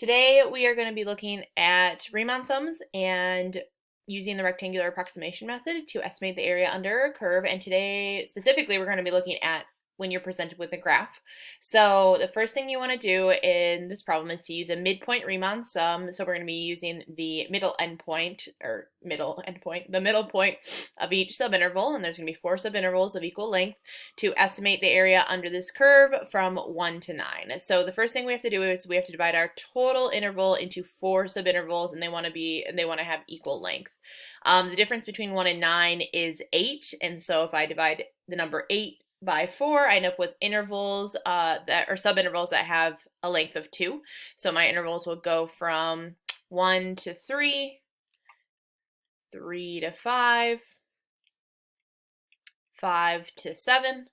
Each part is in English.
Today we are going to be looking at Riemann sums and using the rectangular approximation method to estimate the area under a curve. And today specifically we're going to be looking at when you're presented with a graph. So the first thing you want to do in this problem is to use a midpoint Riemann sum. So we're going to be using the middle endpoint, the middle point of each subinterval, and there's going to be 4 subintervals of equal length to estimate the area under this curve from 1 to 9. So the first thing we have to do is we have to divide our total interval into 4 subintervals, and they want to have equal length. The difference between 1 and 9 is 8, and so if I divide the number 8 by 4, I end up with intervals that are subintervals that have a length of 2. So my intervals will go from 1 to 3, 3 to 5, 5 to 7,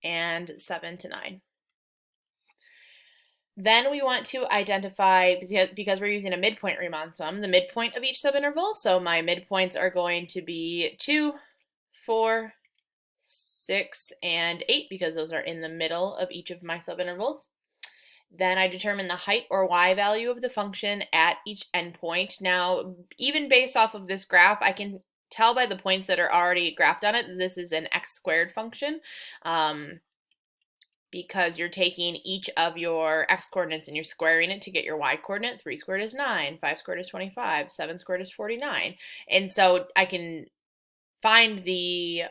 and 7 to 9. Then we want to identify, because we're using a midpoint Riemann sum, the midpoint of each subinterval. So my midpoints are going to be 2, 4, 6, and 8, because those are in the middle of each of my subintervals. Then I determine the height or y value of the function at each endpoint. Now, even based off of this graph, I can tell by the points that are already graphed on it that this is an x squared function, because you're taking each of your x coordinates and you're squaring it to get your y coordinate. 3 squared is 9, 5 squared is 25, 7 squared is 49. And so I can find the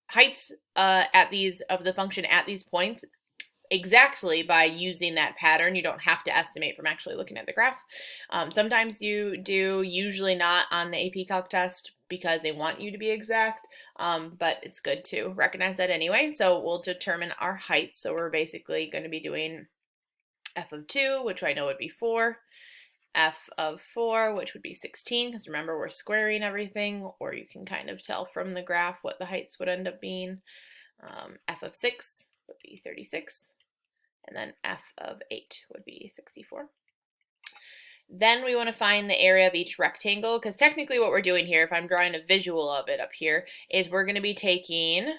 heights of the function at these points exactly by using that pattern. You don't have to estimate from actually looking at the graph. Sometimes you do, usually not on the AP Calc test because they want you to be exact, but it's good to recognize that anyway. So we'll determine our heights. So we're basically going to be doing f of 2, which I know would be 4, f of 4, which would be 16, because remember we're squaring everything, or you can kind of tell from the graph what the heights would end up being. F of 6 would be 36, and then f of 8 would be 64. Then we want to find the area of each rectangle, because technically what we're doing here, if I'm drawing a visual of it up here, is we're going to be taking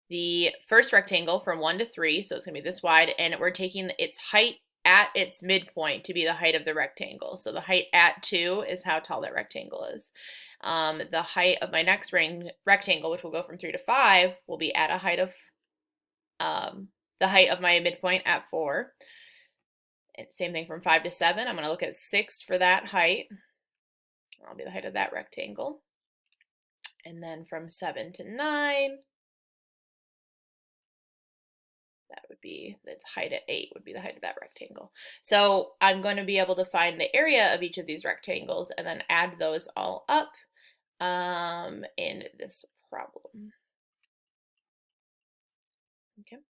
the first rectangle from 1 to 3, so it's going to be this wide, and we're taking its height at its midpoint to be the height of the rectangle. So the height at 2 is how tall that rectangle is. The height of my next rectangle, which will go from 3 to 5, will be at a height of the height of my midpoint at 4. And same thing from 5 to 7. I'm going to look at 6 for that height. That'll be the height of that rectangle. And then from 7 to 9, that would be the height at 8 would be the height of that rectangle. So I'm going to be able to find the area of each of these rectangles and then add those all up in this problem. Okay.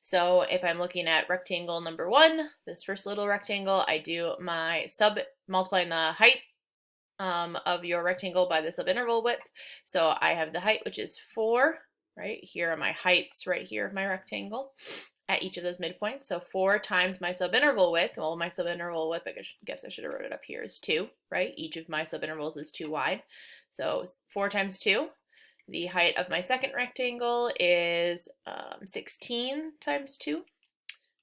So if I'm looking at rectangle number 1, this first little rectangle, I do my multiplying the height of your rectangle by the subinterval width. So I have the height, which is 4. Right, here are my heights right here of my rectangle at each of those midpoints. So 4 times my subinterval width, well, my subinterval width, I guess I should have wrote it up here, is 2, right? Each of my subintervals is 2 wide. So 4 times 2. The height of my second rectangle is 16 times 2.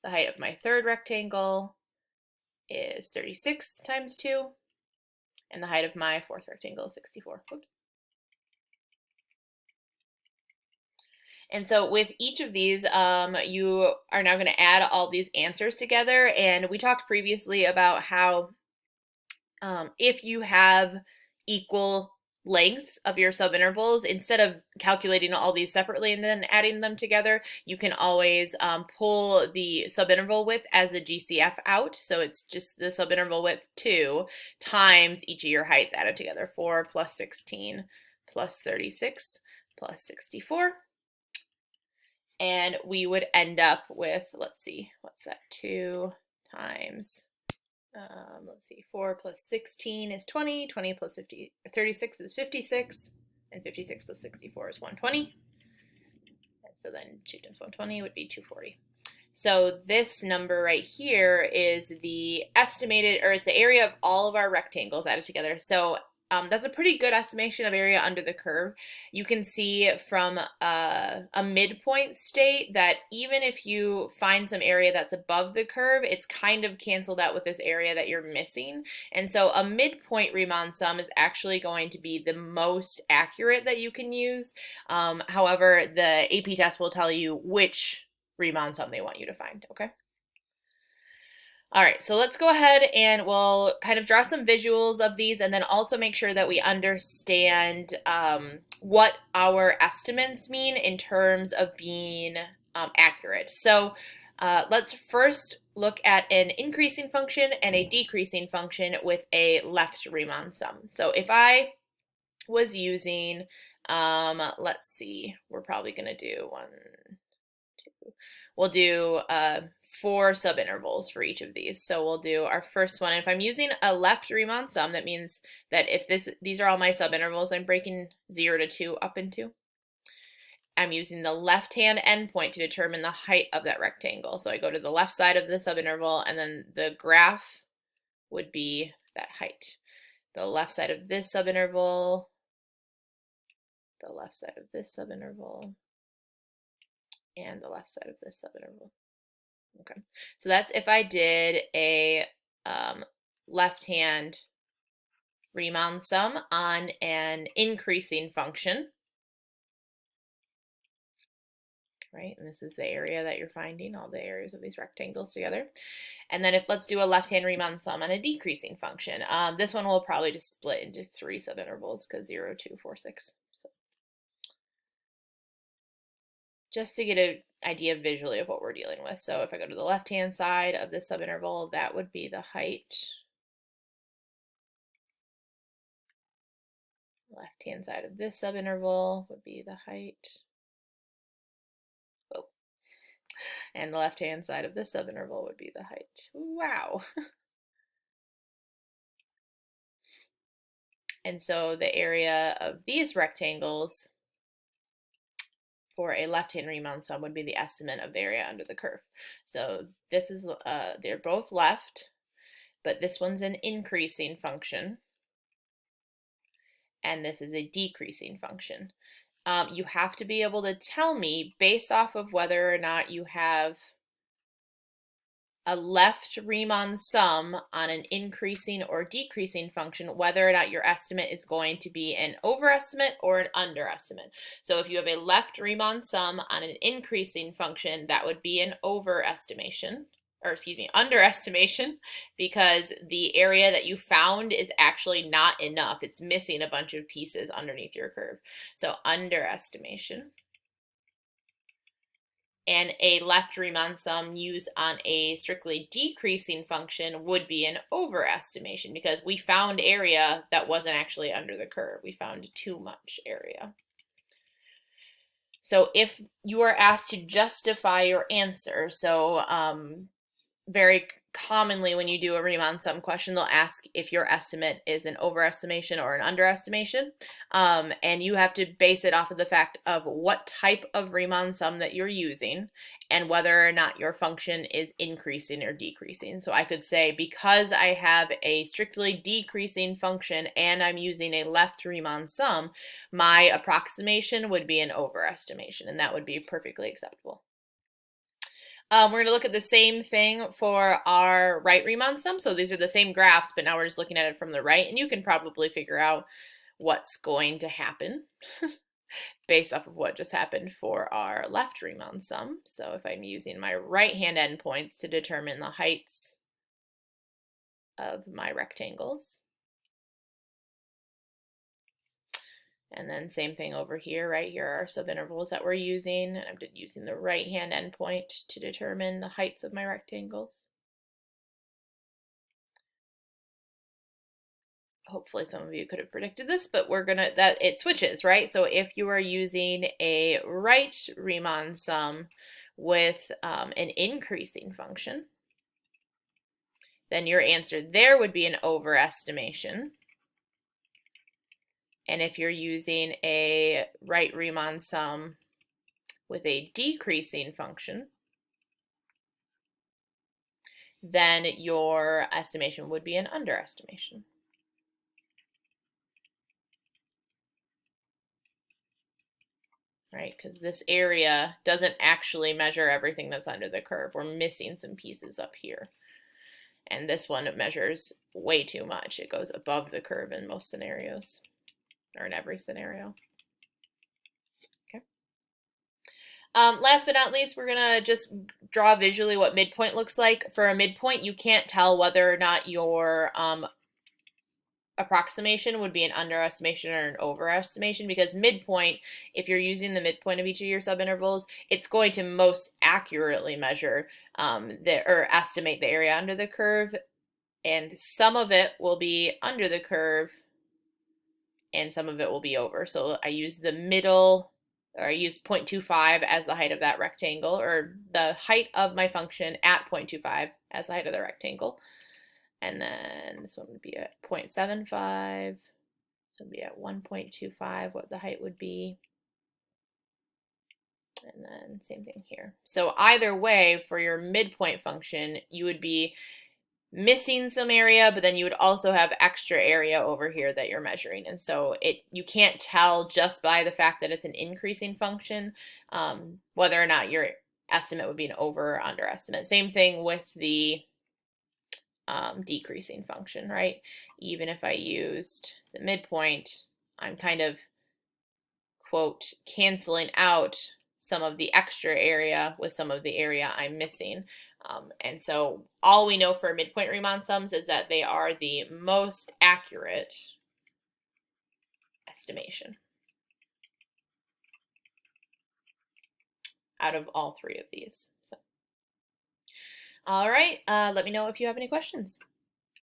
The height of my third rectangle is 36 times 2. And the height of my fourth rectangle is 64. Whoops. And so with each of these, you are now going to add all these answers together. And we talked previously about how if you have equal lengths of your subintervals, instead of calculating all these separately and then adding them together, you can always pull the subinterval width as a GCF out. So it's just the subinterval width 2 times each of your heights added together. 4 plus 16 plus 36 plus 64. And we would end up with, let's see, what's that, 2 times, 4 plus 16 is 20, 20 plus 36 is 56, and 56 plus 64 is 120. And so then 2 times 120 would be 240. So this number right here is the estimated, or it's the area of all of our rectangles added together. So that's a pretty good estimation of area under the curve. You can see from a midpoint state that even if you find some area that's above the curve, it's kind of canceled out with this area that you're missing. And so a midpoint Riemann sum is actually going to be the most accurate that you can use. However, the AP test will tell you which Riemann sum they want you to find, okay? All right, so let's go ahead and we'll kind of draw some visuals of these and then also make sure that we understand what our estimates mean in terms of being accurate. So let's first look at an increasing function and a decreasing function with a left Riemann sum. So if I was using, let's see, we're probably going to do one, two, we'll do 4 subintervals for each of these. So we'll do our first one. And if I'm using a left Riemann sum, that means that if these are all my subintervals, I'm breaking 0 to 2 up into. I'm using the left-hand endpoint to determine the height of that rectangle. So I go to the left side of the subinterval, and then the graph would be that height. The left side of this subinterval, the left side of this subinterval, and the left side of this subinterval. Okay, so that's if I did a left-hand Riemann sum on an increasing function, right? And this is the area that you're finding, all the areas of these rectangles together. And then let's do a left-hand Riemann sum on a decreasing function. This one will probably just split into 3 subintervals because 0, 2, 4, 6. So just to get an idea visually of what we're dealing with. So if I go to the left-hand side of this subinterval, that would be the height. Left-hand side of this subinterval would be the height. Oh. And the left-hand side of this subinterval would be the height. Wow. And so the area of these rectangles for a left-hand Riemann sum would be the estimate of the area under the curve. So this is, they're both left, but this one's an increasing function, and this is a decreasing function. You have to be able to tell me, based off of whether or not you have a left Riemann sum on an increasing or decreasing function, whether or not your estimate is going to be an overestimate or an underestimate. So if you have a left Riemann sum on an increasing function, that would be an overestimation, or excuse me, underestimation, because the area that you found is actually not enough. It's missing a bunch of pieces underneath your curve. So underestimation. And a left Riemann sum used on a strictly decreasing function would be an overestimation because we found area that wasn't actually under the curve. We found too much area. So if you are asked to justify your answer, so very commonly when you do a Riemann sum question, they'll ask if your estimate is an overestimation or an underestimation. And you have to base it off of the fact of what type of Riemann sum that you're using and whether or not your function is increasing or decreasing. So I could say, because I have a strictly decreasing function and I'm using a left Riemann sum, my approximation would be an overestimation, and that would be perfectly acceptable. We're going to look at the same thing for our right Riemann sum. So these are the same graphs, but now we're just looking at it from the right, and you can probably figure out what's going to happen based off of what just happened for our left Riemann sum. So if I'm using my right-hand endpoints to determine the heights of my rectangles. And then same thing over here, right? Here are subintervals that we're using, and I'm using the right-hand endpoint to determine the heights of my rectangles. Hopefully some of you could have predicted this, but that it switches, right? So if you are using a right Riemann sum with an increasing function, then your answer there would be an overestimation. And if you're using a right Riemann sum with a decreasing function, then your estimation would be an underestimation. right? Because this area doesn't actually measure everything that's under the curve. We're missing some pieces up here. And this one measures way too much. It goes above the curve in most scenarios, or in every scenario. Okay. Last but not least, we're gonna just draw visually what midpoint looks like. For a midpoint, you can't tell whether or not your approximation would be an underestimation or an overestimation, because midpoint, if you're using the midpoint of each of your subintervals, it's going to most accurately measure or estimate the area under the curve, and some of it will be under the curve and some of it will be over. So I use the middle, or I use 0.25 as the height of that rectangle, or the height of my function at 0.25 as the height of the rectangle. And then this one would be at 0.75. So it would be at 1.25 what the height would be. And then same thing here. So either way, for your midpoint function, you would be missing some area, but then you would also have extra area over here that you're measuring. And so you can't tell just by the fact that it's an increasing function whether or not your estimate would be an over or underestimate. Same thing with the decreasing function, right? Even if I used the midpoint, I'm kind of, quote, canceling out some of the extra area with some of the area I'm missing. And so all we know for midpoint Riemann sums is that they are the most accurate estimation out of all three of these. So, all right, let me know if you have any questions.